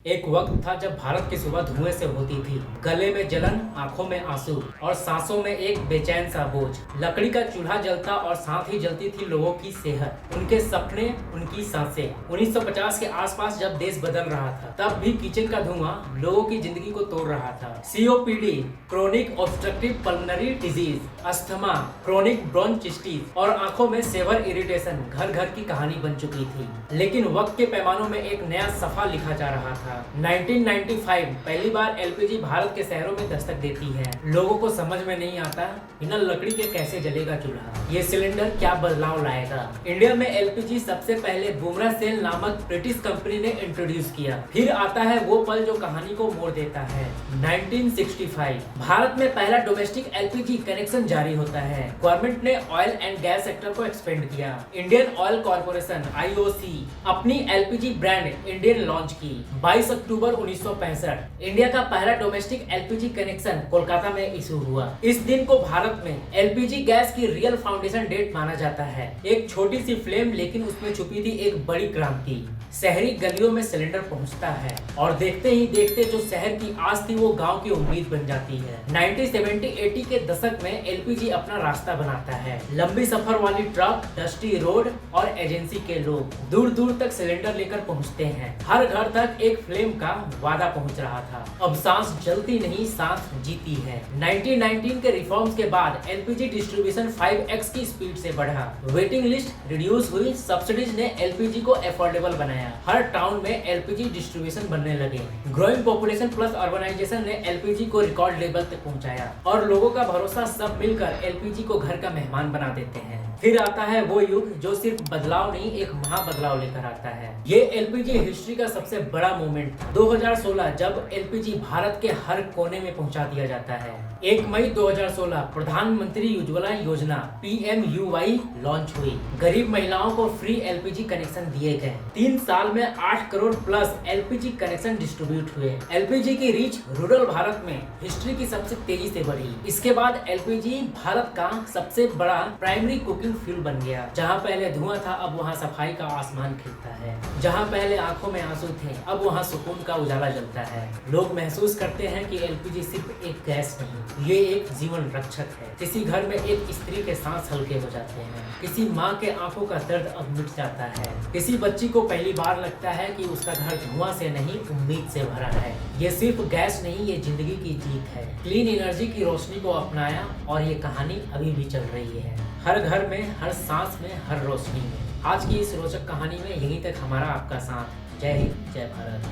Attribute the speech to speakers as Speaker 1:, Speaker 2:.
Speaker 1: एक वक्त था जब भारत की सुबह धुएं से होती थी। गले में जलन, आंखों में आंसू और सांसों में एक बेचैन सा बोझ। लकड़ी का चूल्हा जलता और साथ ही जलती थी लोगों की सेहत, उनके सपने, उनकी सांसें। 1950 के आसपास जब देश बदल रहा था, तब भी किचन का धुआं लोगों की जिंदगी को तोड़ रहा था। COPD, chronic obstructive pulmonary disease, asthma, chronic bronchitis और आंखों में सेवर इरिटेशन घर घर की कहानी बन चुकी थी। लेकिन वक्त के पैमानों में एक नया सफा लिखा जा रहा था। 1995 पहली बार LPG भारत के शहरों में दस्तक देती है। लोगों को समझ में नहीं आता बिना लकड़ी के कैसे जलेगा चूल्हा। ये सिलेंडर क्या बदलाव लाएगा। इंडिया में LPG सबसे पहले बुमरा सेल नामक ब्रिटिश कंपनी ने इंट्रोड्यूस किया। फिर आता है वो पल जो कहानी को मोड़ देता है। 1965 भारत में पहला डोमेस्टिक LPG कनेक्शन जारी होता है। गवर्नमेंट ने ऑयल एंड गैस सेक्टर को एक्सपेंड किया। इंडियन ऑयल कॉर्पोरेशन IOC अपनी LPG ब्रांड इंडियन लॉन्च की। 22 अक्टूबर 1965 इंडिया का पहला डोमेस्टिक LPG कनेक्शन कोलकाता में इशू हुआ। इस दिन को भारत में LPG गैस की रियल फाउंडेशन डेट माना जाता है। एक छोटी सी फ्लेम, लेकिन उसमें छुपी थी एक बड़ी क्रांति। शहरी गलियों में सिलेंडर पहुंचता है और देखते ही देखते जो शहर की आस थी वो गांव की उम्मीद बन जाती है। 1970-80 के दशक में LPG अपना रास्ता बनाता है। लंबी सफर वाली ट्रक, डस्टी रोड और एजेंसी के लोग दूर दूर तक सिलेंडर लेकर पहुंचते हैं। हर घर तक एक फ्लेम का वादा पहुंच रहा था। अब सांस जलती नहीं, सांस जीती है। 1919 के रिफॉर्म्स के बाद LPG डिस्ट्रीब्यूशन 5x की स्पीड से बढ़ा। वेटिंग लिस्ट रिड्यूस हुई। सब्सिडीज ने LPG को अफोर्डेबल बनाया। हर टाउन में LPG डिस्ट्रीब्यूशन बनने लगे। ग्रोइंग पॉपुलेशन प्लस अर्बनाइजेशन ने LPG को रिकॉर्ड लेवल तक पहुंचाया और लोगों का भरोसा सब मिलकर LPG को घर का मेहमान बना देते हैं। फिर आता है वो युग जो सिर्फ बदलाव नहीं, एक महा बदलाव लेकर आता है। ये LPG हिस्ट्री का सबसे बड़ा मोमेंट था। 2016 जब LPG भारत के हर कोने में पहुंचा दिया जाता है। 1 मई 2016 प्रधानमंत्री उज्ज्वला योजना PMUY लॉन्च हुई। गरीब महिलाओं को फ्री LPG कनेक्शन दिए गए। 3 साल में 8 crore plus LPG connection distribute हुए। LPG की रीच रूरल भारत में हिस्ट्री की सबसे तेजी से बढ़ी। इसके बाद LPG भारत का सबसे बड़ा प्राइमरी कुकिंग फ्यूल बन गया। जहाँ पहले धुआं था, अब वहाँ सफाई का आसमान खिलता है। जहाँ पहले आंखों में आंसू थे, अब वहाँ सुकून का उजाला जलता है। लोग महसूस करते हैं कि LPG सिर्फ एक गैस नहीं, ये एक जीवन रक्षक है। किसी घर में एक स्त्री के सांस हल्के हो जाते हैं। किसी माँ के आंखों का दर्द अब मिट जाता है। किसी बच्ची को पहली बार लगता है कि उसका घर धुआं से नहीं, उम्मीद से भरा है। ये सिर्फ गैस नहीं, ये जिंदगी की जीत है। क्लीन एनर्जी की रोशनी को अपनाया और ये कहानी अभी भी चल रही है। हर घर में, हर सांस में, हर रोशनी में। आज की इस रोचक कहानी में यहीं तक हमारा आपका साथ। जय हिंद, जय भारत।